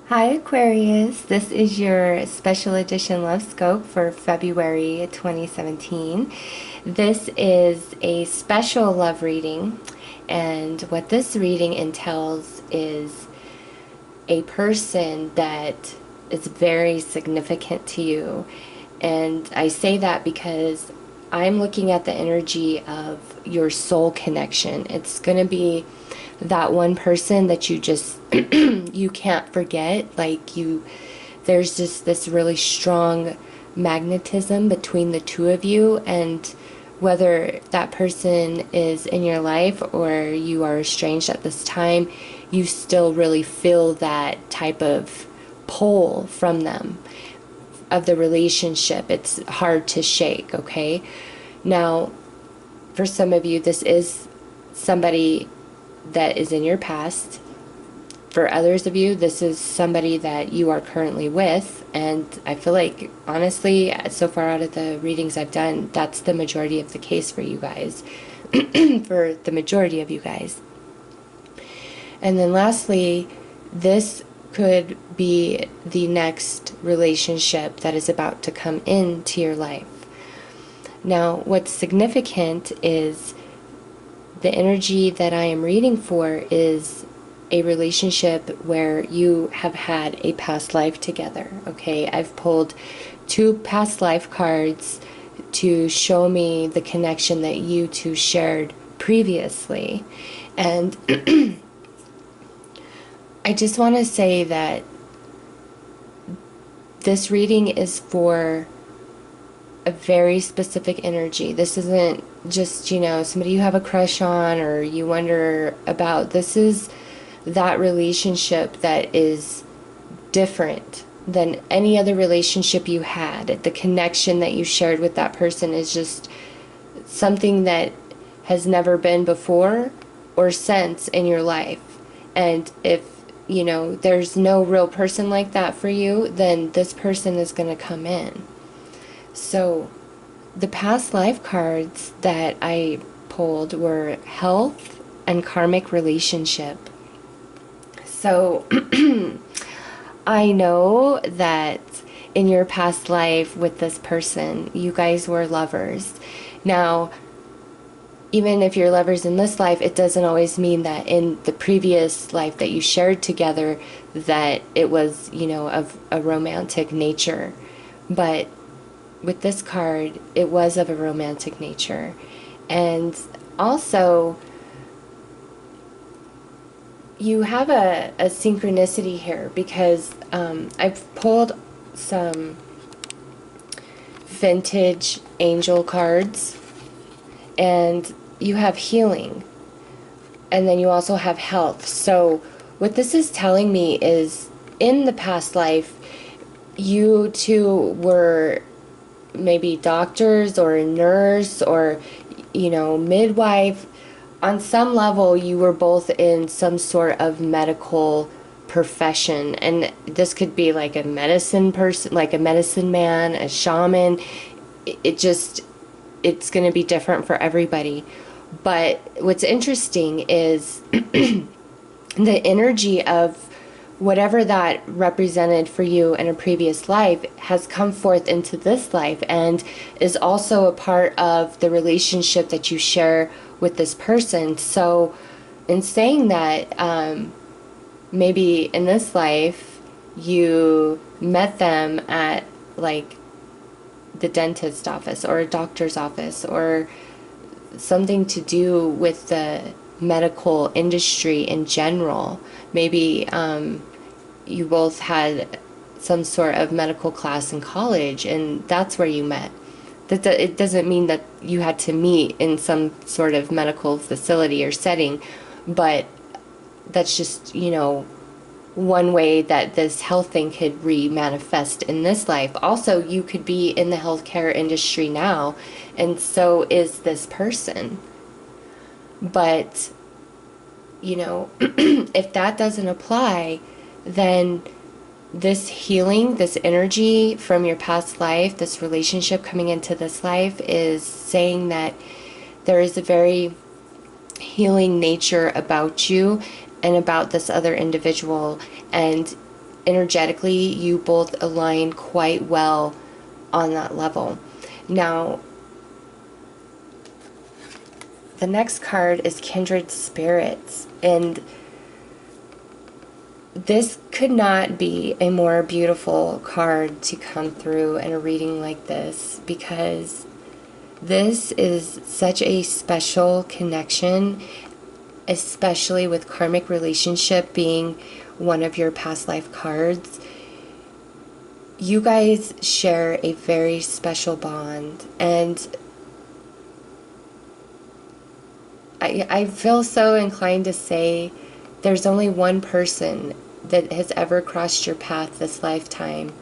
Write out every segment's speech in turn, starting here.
Hi Aquarius, this is your special edition Lovescope for February 2017. This is a special love reading, and what this reading entails is a person that is very significant to you. And I say that because I'm looking at the energy of your soul connection. It's going to be that one person that you just you can't forget. There's just this really strong magnetism between the two of you, and whether that person is in your life or you are estranged at this time, you still really feel that type of pull from them, of the relationship. It's hard to shake, okay? Now, for some of you, this is somebody that is in your past. For others of you, this is somebody that you are currently with, and I feel like, honestly, so far out of the readings I've done, that's the majority of the case for you guys, for the majority of you guys. And then lastly, this could be the next relationship that is about to come into your life. Now, what's significant is the energy that I am reading for is a relationship where you have had a past life together, okay? I've pulled 2 past life cards to show me the connection that you two shared previously. And I just want to say that this reading is for a very specific energy. This isn't just, somebody you have a crush on or you wonder about. This is that relationship that is different than any other relationship you had. The connection that you shared with that person is just something that has never been before or since in your life. And if there's no real person like that for you, then this person is going to come in. So the past life cards that I pulled were health and karmic relationship. So I know that in your past life with this person, you guys were lovers. Now, even if you're lovers in this life, it doesn't always mean that in the previous life that you shared together that it was, of a romantic nature. But with this card, it was of a romantic nature. And also, you have a synchronicity here because I've pulled some vintage angel cards, and you have healing, and then you also have health. So what this is telling me is in the past life, you two were maybe doctors or a nurse or, midwife. On some level, you were both in some sort of medical profession. And this could be like a medicine person, like a medicine man, a shaman. It's going to be different for everybody. But what's interesting is the energy of whatever that represented for you in a previous life has come forth into this life and is also a part of the relationship that you share with this person. So in saying that, maybe in this life you met them at like the dentist office or a doctor's office or something to do with the medical industry in general. Maybe you both had some sort of medical class in college and that's where you met. It doesn't mean that you had to meet in some sort of medical facility or setting, but that's just, one way that this health thing could re-manifest in this life. Also, you could be in the healthcare industry now, and so is this person. But, if that doesn't apply, then this healing, this energy from your past life, this relationship coming into this life is saying that there is a very healing nature about you and about this other individual, and energetically, you both align quite well on that level. Now, the next card is Kindred Spirits, and this could not be a more beautiful card to come through in a reading like this, because this is such a special connection, especially with karmic relationship being one of your past life cards. You guys share a very special bond, and I feel so inclined to say there's only one person that has ever crossed your path this lifetime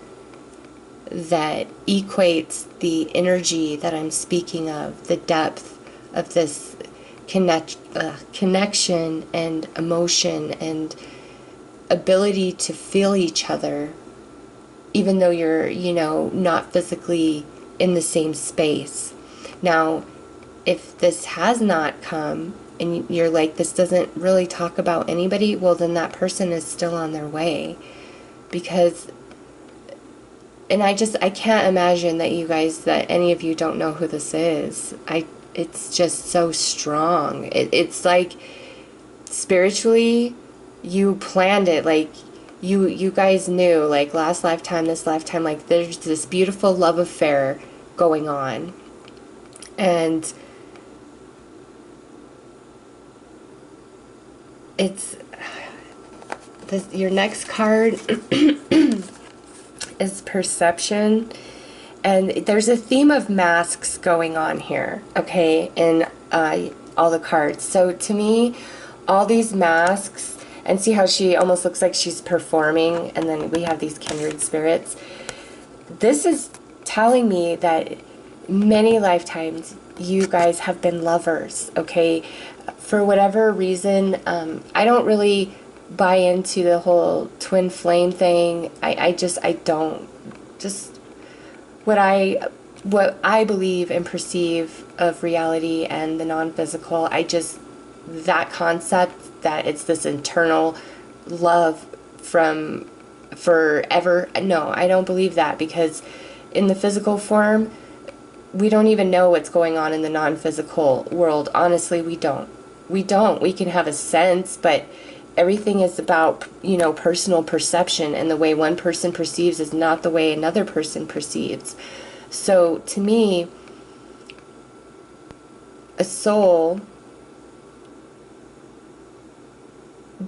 that equates the energy that I'm speaking of, the depth of this connection and emotion and ability to feel each other, even though you're, you know, not physically in the same space. Now, if this has not come and you're like, this doesn't really talk about anybody, well, then that person is still on their way. Because, and I can't imagine that you guys, that any of you don't know who this is. It's just so strong. It's like, spiritually, you planned it. Like, you guys knew, like, last lifetime, this lifetime, like, there's this beautiful love affair going on. And it's this, your next card is Perception, and there's a theme of masks going on here, okay, in all the cards. So to me, all these masks, and see how she almost looks like she's performing, and then we have these kindred spirits. This is telling me that many lifetimes you guys have been lovers, okay? For whatever reason, I don't really buy into the whole twin flame thing. I don't. Just what I believe and perceive of reality and the non-physical, that concept that it's this internal love from forever, no, I don't believe that, because in the physical form, we don't even know what's going on in the non-physical world. Honestly, we don't. We can have a sense, but everything is about, you know, personal perception, and the way one person perceives is not the way another person perceives. So to me, a soul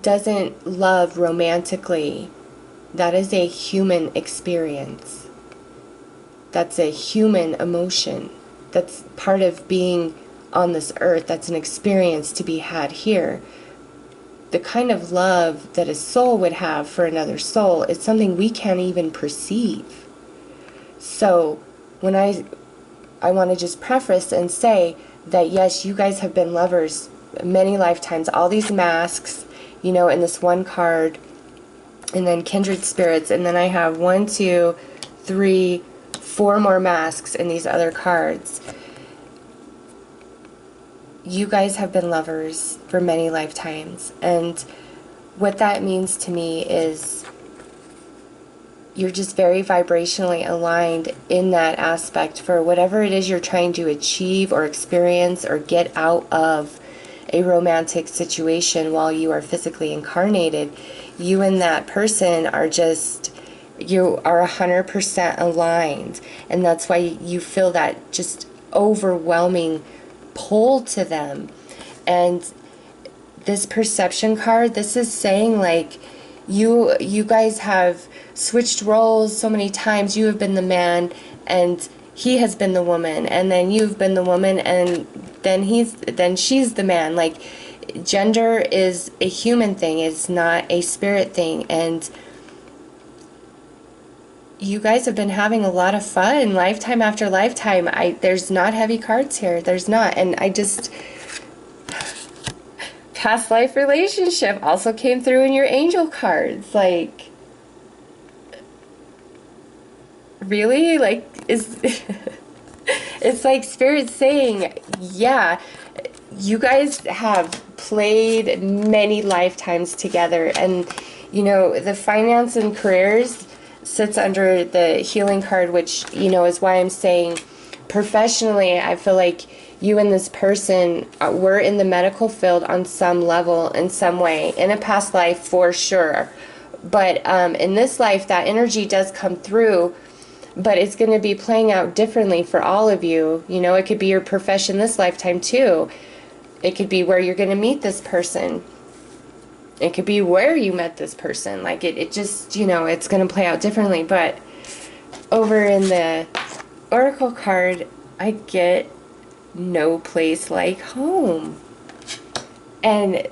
doesn't love romantically. That is a human experience. That's a human emotion. That's part of being on this earth. That's an experience to be had here. The kind of love that a soul would have for another soul is something we can't even perceive. So when I want to just preface and say that yes, you guys have been lovers many lifetimes. All these masks, you know, in this one card, and then kindred spirits, and then I have 1, 2, 3, 4 more masks in these other cards. You guys have been lovers for many lifetimes, and what that means to me is you're just very vibrationally aligned in that aspect for whatever it is you're trying to achieve or experience or get out of a romantic situation while you are physically incarnated. You and that person are just, you are 100% aligned, and that's why you feel that just overwhelming pull to them. And this perception card, this is saying like you guys have switched roles so many times. You have been the man and he has been the woman, and then you've been the woman and then she's the man. Like, gender is a human thing, it's not a spirit thing, and you guys have been having a lot of fun lifetime after lifetime. There's not heavy cards here. There's not. And I just, past life relationship also came through in your angel cards. Like, really? Like, it's like Spirit saying, yeah, you guys have played many lifetimes together, and You know, the finance and careers sits under the healing card, which, you know, is why I'm saying professionally, I feel like you and this person were in the medical field on some level, in some way, in a past life for sure. But in this life, that energy does come through, but it's going to be playing out differently for all of you. You know, it could be your profession this lifetime too. It could be where you're going to meet this person. It could be where you met this person. Like, it just, you know, it's going to play out differently. But over in the Oracle card, I get no place like home. And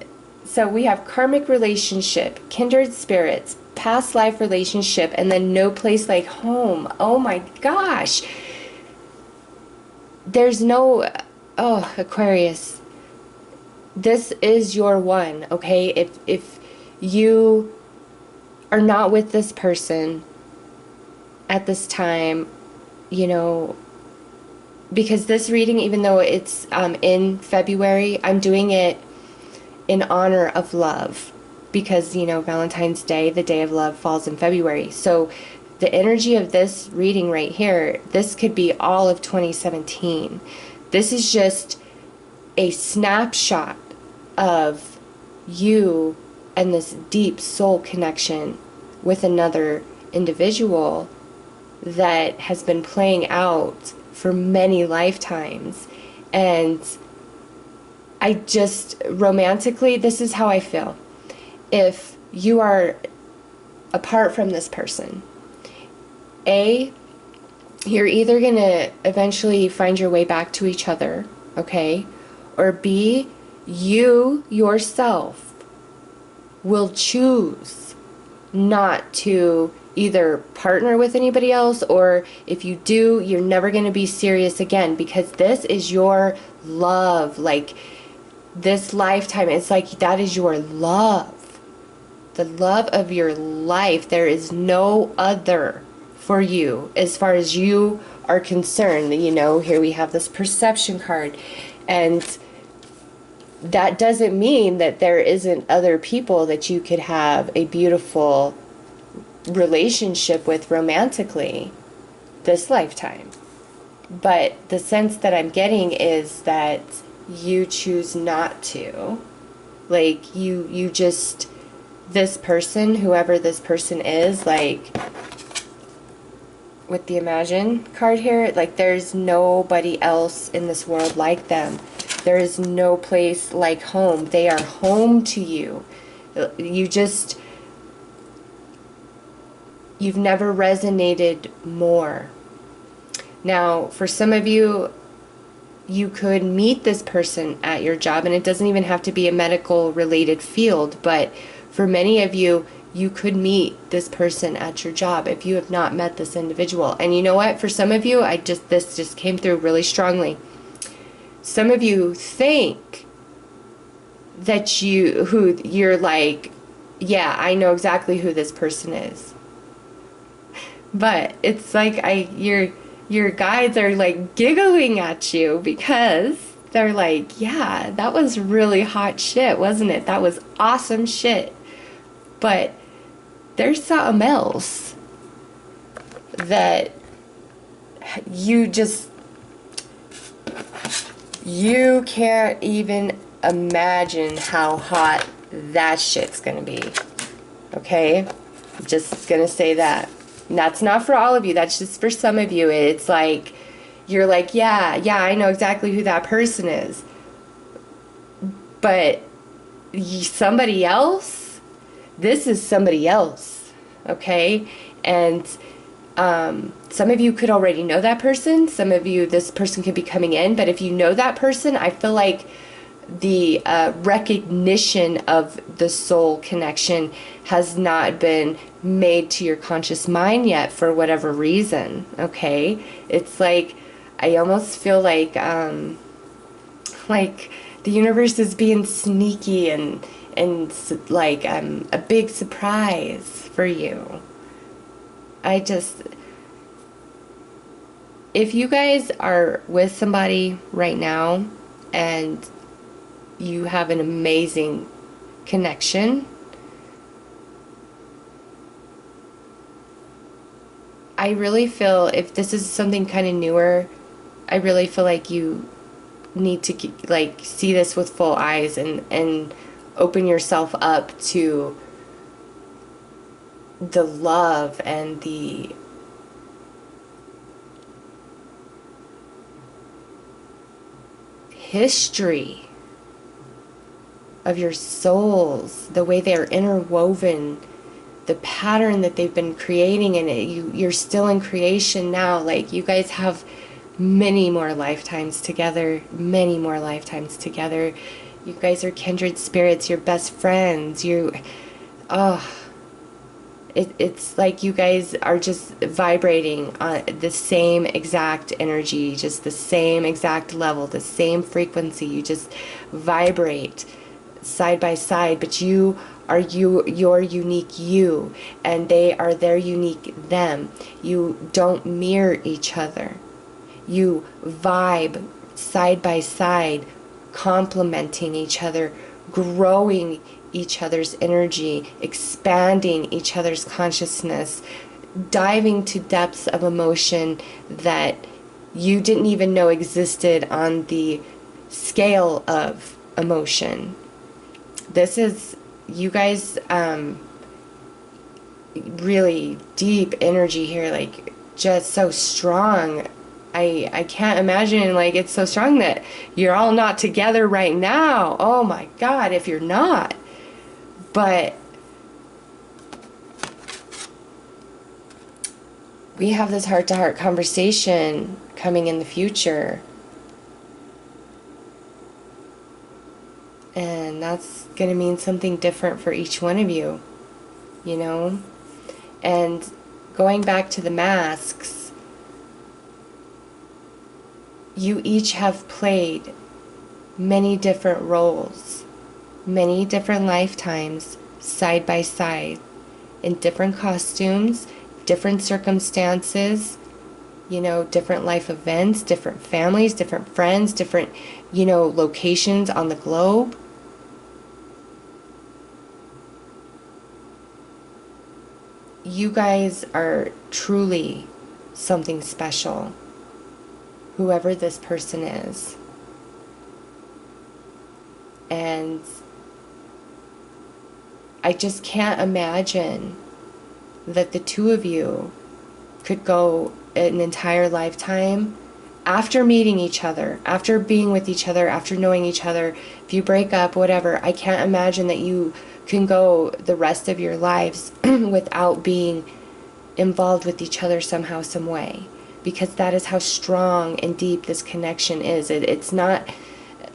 so we have karmic relationship, kindred spirits, past life relationship, and then no place like home. Oh my gosh. There's no, oh, Aquarius. This is your one, okay? If you are not with this person at this time, you know, because this reading, even though it's in February, I'm doing it in honor of love, because, you know, Valentine's Day, the day of love, falls in February. So the energy of this reading right here, this could be all of 2017. This is just a snapshot of you and this deep soul connection with another individual that has been playing out for many lifetimes. And I just, romantically, this is how I feel. If you are apart from this person, A, you're either going to eventually find your way back to each other, okay? Or B, you yourself will choose not to either partner with anybody else, or if you do, you're never going to be serious again, because this is your love. Like, this lifetime, it's like that is your love. The love of your life. There is no other for you as far as you are concerned. You know, here we have this perception card, and that doesn't mean that there isn't other people that you could have a beautiful relationship with romantically this lifetime. But the sense that I'm getting is that you choose not to. Like, you just, this person, whoever this person is, like, with the Imagine card here, like, there's nobody else in this world like them. There is no place like home. They are home to you. You've never resonated more. Now, for some of you, you could meet this person at your job, and it doesn't even have to be a medical related field, but for many of you, you could meet this person at your job if you have not met this individual. And you know what? For some of you, this just came through really strongly. Some of you think that you're like, yeah, I know exactly who this person is. But it's like your guides are like giggling at you, because they're like, yeah, that was really hot shit, wasn't it? That was awesome shit. But there's something else that you can't even imagine how hot that shit's gonna be. Okay? I'm just gonna say that. And that's not for all of you. That's just for some of you. It's like, you're like, yeah, I know exactly who that person is. But somebody else? This is somebody else. Okay? And some of you could already know that person. Some of you, this person could be coming in. But if you know that person, I feel like the recognition of the soul connection has not been made to your conscious mind yet, for whatever reason. Okay? It's like, I almost feel like the universe is being sneaky and like a big surprise for you. If you guys are with somebody right now and you have an amazing connection, I really feel if this is something kind of newer, I really feel like you need to like see this with full eyes and open yourself up to the love and the history of your souls, the way they are interwoven, the pattern that they've been creating in it. You're still in creation now. Like, you guys have many more lifetimes together, many more lifetimes together. You guys are kindred spirits, you're best friends. It's like you guys are just vibrating on the same exact energy, just the same exact level, the same frequency. You just vibrate side by side, but you are your unique you, and they are their unique them. You don't mirror each other. You vibe side by side, complementing each other, growing each other's energy, expanding each other's consciousness, diving to depths of emotion that you didn't even know existed on the scale of emotion. This is, you guys, really deep energy here, like just so strong. I can't imagine, like, it's so strong that you're all not together right now. Oh my God, if you're not. But we have this heart-to-heart conversation coming in the future. And that's going to mean something different for each one of you, you know? And going back to the masks, you each have played many different roles, many different lifetimes, side by side, in different costumes, different circumstances, you know, different life events, different families, different friends, different, you know, locations on the globe. You guys are truly something special, whoever this person is. And I just can't imagine that the two of you could go an entire lifetime after meeting each other, after being with each other, after knowing each other. If you break up, whatever, I can't imagine that you can go the rest of your lives without being involved with each other somehow, some way, because that is how strong and deep this connection is. It's not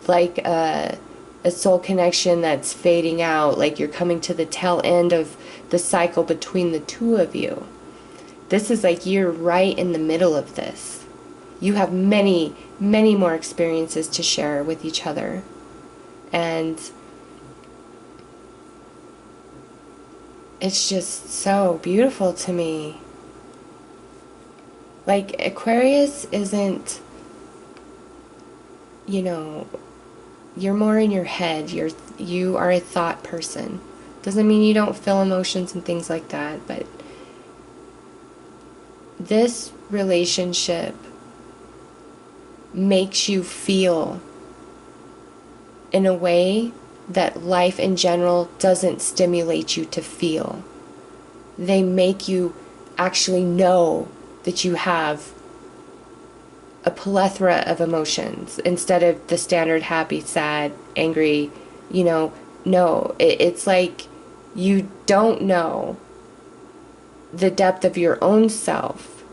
like a soul connection that's fading out, like you're coming to the tail end of the cycle between the two of you. This is like you're right in the middle of this. You have many, many more experiences to share with each other. And it's just so beautiful to me. Like, Aquarius isn't, you know, you're more in your head. You are a thought person. Doesn't mean you don't feel emotions and things like that, but this relationship makes you feel in a way that life in general doesn't stimulate you to feel. They make you actually know that you have a plethora of emotions instead of the standard happy, sad, angry, you know. No, it's like you don't know the depth of your own self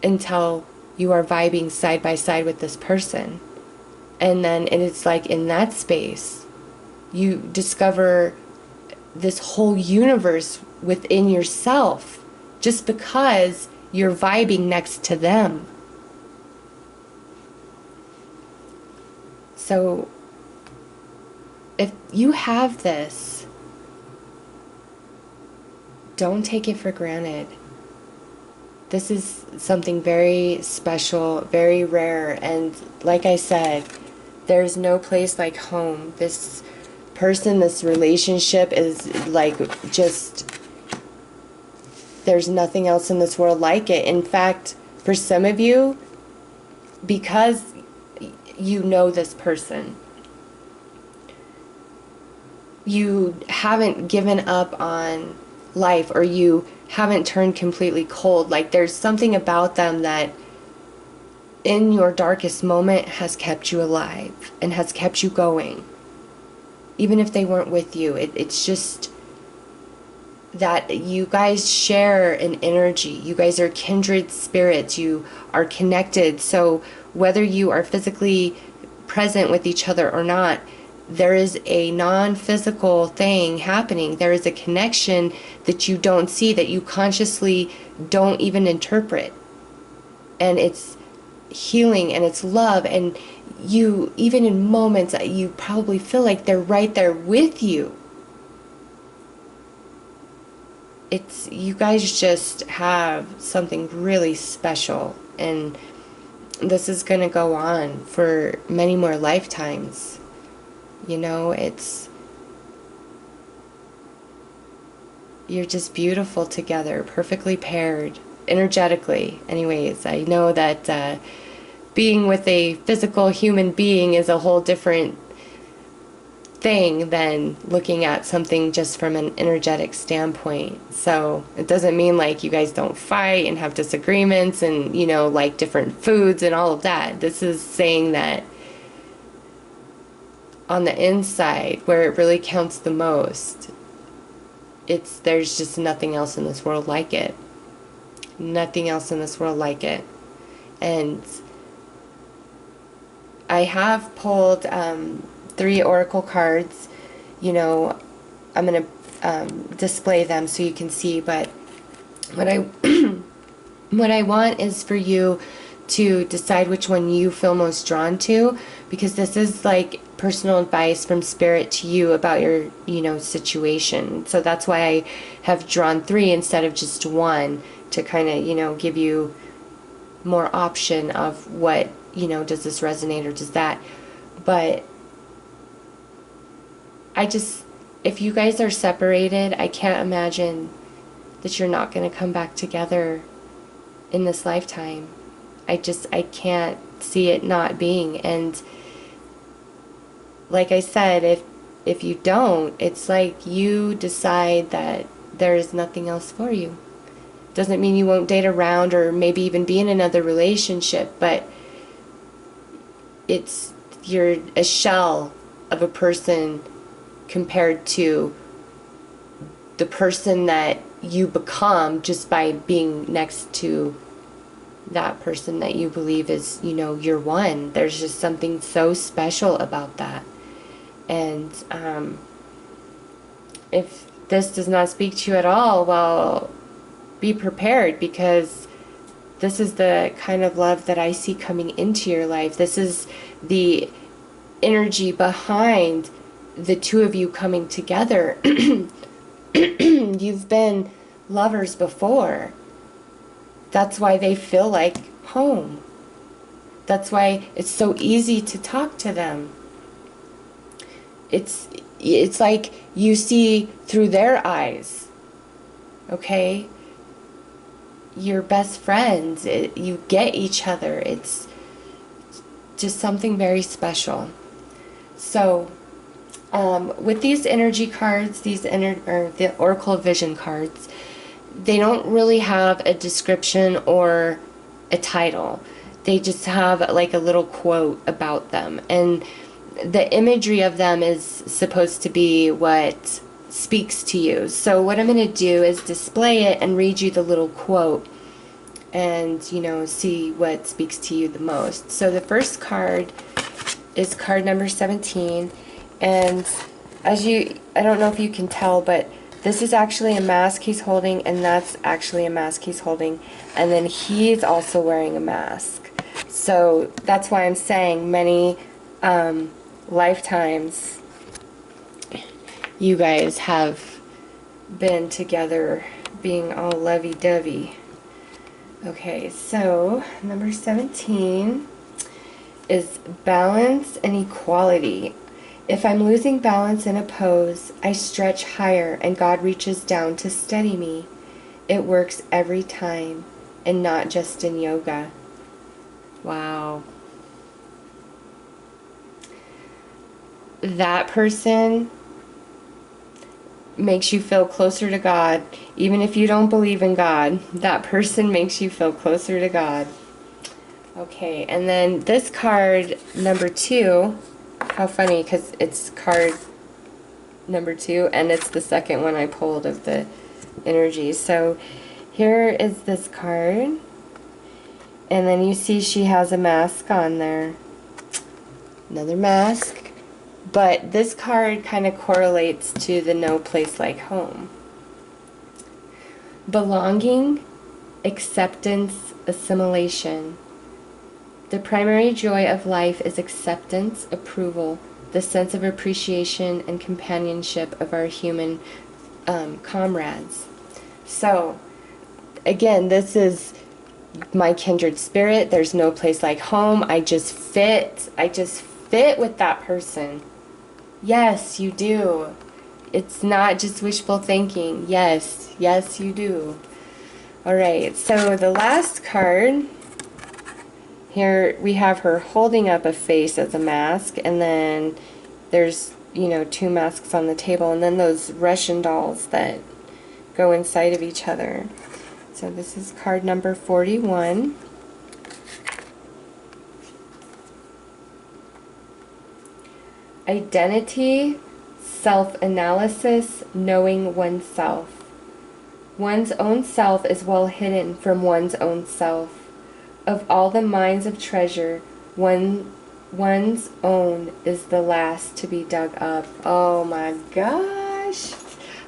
until you are vibing side by side with this person. And then it's like in that space, you discover this whole universe within yourself just because you're vibing next to them. So if you have this, don't take it for granted. This is something very special, very rare, and like I said, there's no place like home. This person, this relationship is like just there's nothing else in this world like it. In fact, for some of you, because you know this person, you haven't given up on life, or you haven't turned completely cold. Like, there's something about them that in your darkest moment has kept you alive and has kept you going, even if they weren't with you. It's just that you guys share an energy. You guys are kindred spirits. You are connected. So whether you are physically present with each other or not, there is a non-physical thing happening. There is a connection that you don't see, that you consciously don't even interpret. And it's healing, and it's love, and you, even in moments, you probably feel like they're right there with you. It's, you guys just have something really special, and this is going to go on for many more lifetimes. You know, it's, you're just beautiful together, perfectly paired, energetically. Anyways, I know that being with a physical human being is a whole different thing than looking at something just from an energetic standpoint. So it doesn't mean like you guys don't fight and have disagreements and, you know, like different foods and all of that. This is saying that on the inside, where it really counts the most, there's just nothing else in this world like it. Nothing else in this world like it. And I have pulled 3 oracle cards. You know, I'm going to display them so you can see, but what I what I want is for you to decide which one you feel most drawn to, because this is like personal advice from Spirit to you about your, you know, situation. So that's why I have drawn 3 instead of just 1, to kind of, you know, give you more option of what, you know, does this resonate or does that. But I just, if you guys are separated, I can't imagine that you're not going to come back together in this lifetime. I can't see it not being. And like I said, if you don't, it's like you decide that there is nothing else for you. Doesn't mean you won't date around or maybe even be in another relationship, but you're a shell of a person compared to the person that you become just by being next to that person that you believe is, you know, your one. There's just something so special about that. And if this does not speak to you at all, well, be prepared, because this is the kind of love that I see coming into your life. This is the energy behind the two of you coming together. You've been lovers before. That's why they feel like home. That's why it's so easy to talk to them. It's like you see through their eyes. Okay? You're best friends. You get each other. It's just something very special. So, with these energy cards, the Oracle Vision cards, they don't really have a description or a title. They just have like a little quote about them. And the imagery of them is supposed to be what speaks to you. So what I'm going to do is display it and read you the little quote and, you know, see what speaks to you the most. So the first card is card number 17. And I don't know if you can tell, but this is actually a mask he's holding, and that's actually a mask he's holding. And then he's also wearing a mask. So that's why I'm saying many lifetimes you guys have been together being all lovey-dovey. Okay, so number 17 is balance and equality. If I'm losing balance in a pose, I stretch higher and God reaches down to steady me. It works every time, and not just in yoga. Wow. That person makes you feel closer to God. Even if you don't believe in God, that person makes you feel closer to God. Okay, and then this card, number 2, how funny, because it's card number 2, and it's the second one I pulled of the energy. So here is this card, and then you see she has a mask on there. Another mask. But this card kind of correlates to the no place like home. Belonging, acceptance, assimilation. The primary joy of life is acceptance, approval, the sense of appreciation and companionship of our human comrades. So, again, this is my kindred spirit. There's no place like home. I just fit with that person. Yes, you do. It's not just wishful thinking. Yes, yes, you do. Alright, so the last card, here we have her holding up a face as a mask, and then there's, you know, 2 masks on the table, and then those Russian dolls that go inside of each other. So this is card number 41. Identity, self-analysis, knowing oneself. One's own self is well hidden from one's own self. Of all the mines of treasure, one's own is the last to be dug up. Oh my gosh.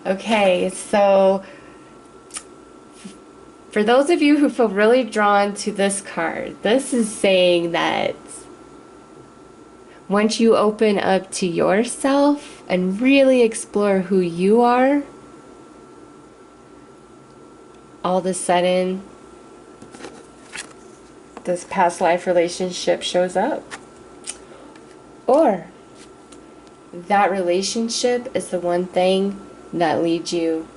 Okay, so for those of you who feel really drawn to this card, this is saying that once you open up to yourself and really explore who you are, all of a sudden, this past life relationship shows up. Or that relationship is the one thing that leads you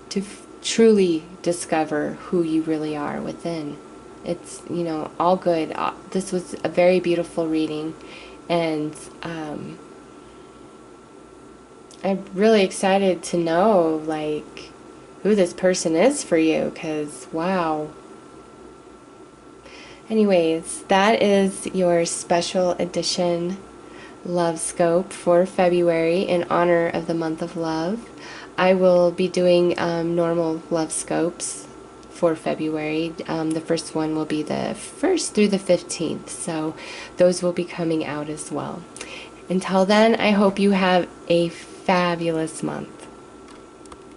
to truly discover who you really are within. It's, you know, all good. This was a very beautiful reading. And I'm really excited to know, like, who this person is for you, because, wow. Anyways, that is your special edition Lovescope for February in honor of the month of love. I will be doing normal Lovescopes for February. The first one will be the 1st through the 15th, so those will be coming out as well. Until then, I hope you have a fabulous month.